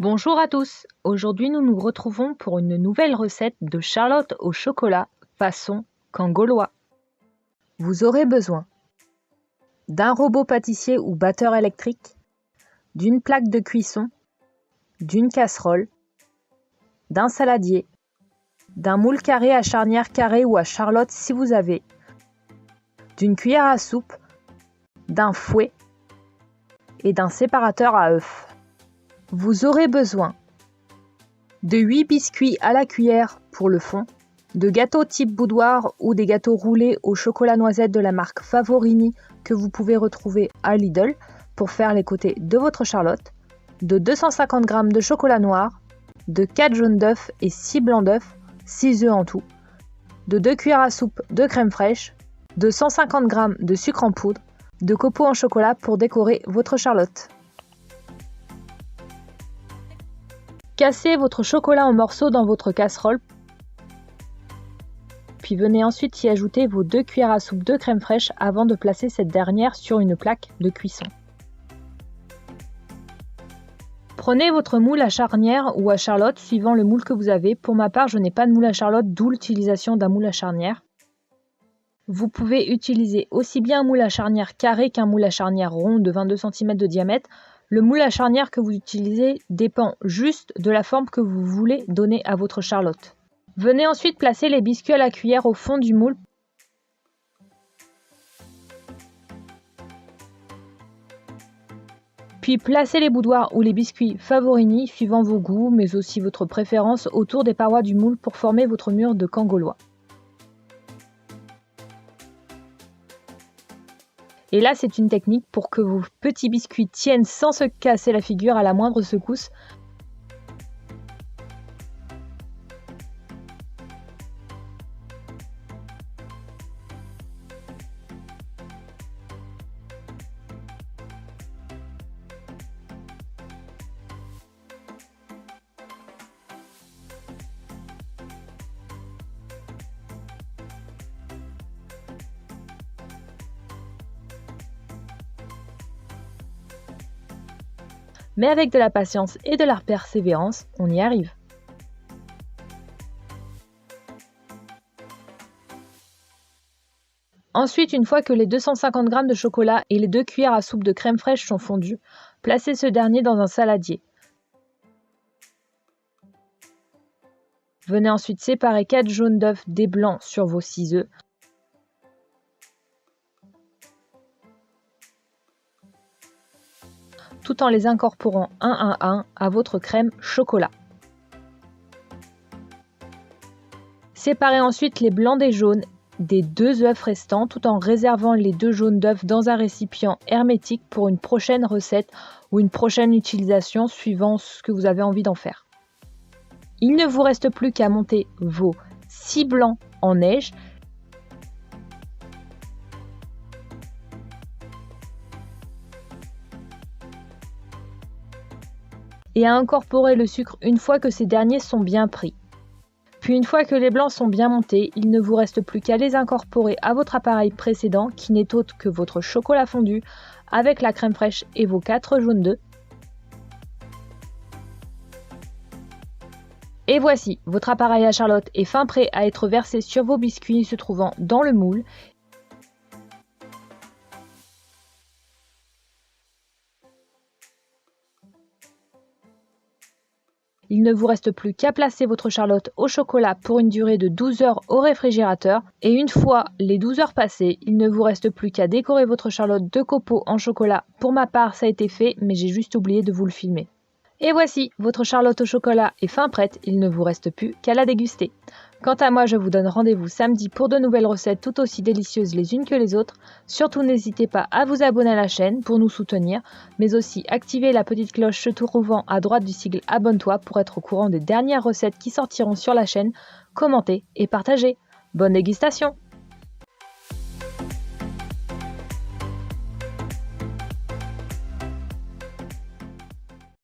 Bonjour à tous, aujourd'hui nous nous retrouvons pour une nouvelle recette de charlotte au chocolat façon cangaulois. Vous aurez besoin d'un robot pâtissier ou batteur électrique, d'une plaque de cuisson, d'une casserole, d'un saladier, d'un moule carré à charnière carrée ou à charlotte si vous avez, d'une cuillère à soupe, d'un fouet et d'un séparateur à œufs. Vous aurez besoin de 8 biscuits à la cuillère pour le fond, de gâteaux type boudoir ou des gâteaux roulés au chocolat noisette de la marque Favorini que vous pouvez retrouver à Lidl pour faire les côtés de votre charlotte, de 250 g de chocolat noir, de 4 jaunes d'œufs et 6 blancs d'œufs, 6 œufs en tout, de 2 cuillères à soupe de crème fraîche, de 150 g de sucre en poudre, de copeaux en chocolat pour décorer votre charlotte. Cassez votre chocolat en morceaux dans votre casserole, puis venez ensuite y ajouter vos 2 cuillères à soupe de crème fraîche avant de placer cette dernière sur une plaque de cuisson. Prenez votre moule à charnière ou à charlotte suivant le moule que vous avez. Pour ma part, je n'ai pas de moule à charlotte, d'où l'utilisation d'un moule à charnière. Vous pouvez utiliser aussi bien un moule à charnière carré qu'un moule à charnière rond de 22 cm de diamètre. Le moule à charnière que vous utilisez dépend juste de la forme que vous voulez donner à votre charlotte. Venez ensuite placer les biscuits à la cuillère au fond du moule. Puis placez les boudoirs ou les biscuits Favorini, suivant vos goûts, mais aussi votre préférence, autour des parois du moule pour former votre mur de cangaulois. Et là, c'est une technique pour que vos petits biscuits tiennent sans se casser la figure à la moindre secousse. Mais avec de la patience et de la persévérance, on y arrive. Ensuite, une fois que les 250 g de chocolat et les 2 cuillères à soupe de crème fraîche sont fondus, placez ce dernier dans un saladier. Venez ensuite séparer 4 jaunes d'œufs des blancs sur vos 6 œufs. Tout en les incorporant un à un à votre crème chocolat. Séparez ensuite les blancs des jaunes des 2 œufs restants tout en réservant les 2 jaunes d'œufs dans un récipient hermétique pour une prochaine recette ou une prochaine utilisation suivant ce que vous avez envie d'en faire. Il ne vous reste plus qu'à monter vos 6 blancs en neige et à incorporer le sucre une fois que ces derniers sont bien pris. Puis une fois que les blancs sont bien montés, il ne vous reste plus qu'à les incorporer à votre appareil précédent qui n'est autre que votre chocolat fondu avec la crème fraîche et vos 4 jaunes d'œufs. Et voici, votre appareil à charlotte est fin prêt à être versé sur vos biscuits se trouvant dans le moule. Il ne vous reste plus qu'à placer votre charlotte au chocolat pour une durée de 12 heures au réfrigérateur. Et une fois les 12 heures passées, il ne vous reste plus qu'à décorer votre charlotte de copeaux en chocolat. Pour ma part, ça a été fait, mais j'ai juste oublié de vous le filmer. Et voici, votre charlotte au chocolat est fin prête, il ne vous reste plus qu'à la déguster. Quant à moi, je vous donne rendez-vous samedi pour de nouvelles recettes tout aussi délicieuses les unes que les autres. Surtout, n'hésitez pas à vous abonner à la chaîne pour nous soutenir, mais aussi activer la petite cloche se trouvant à droite du sigle Abonne-toi pour être au courant des dernières recettes qui sortiront sur la chaîne. Commentez et partagez. Bonne dégustation!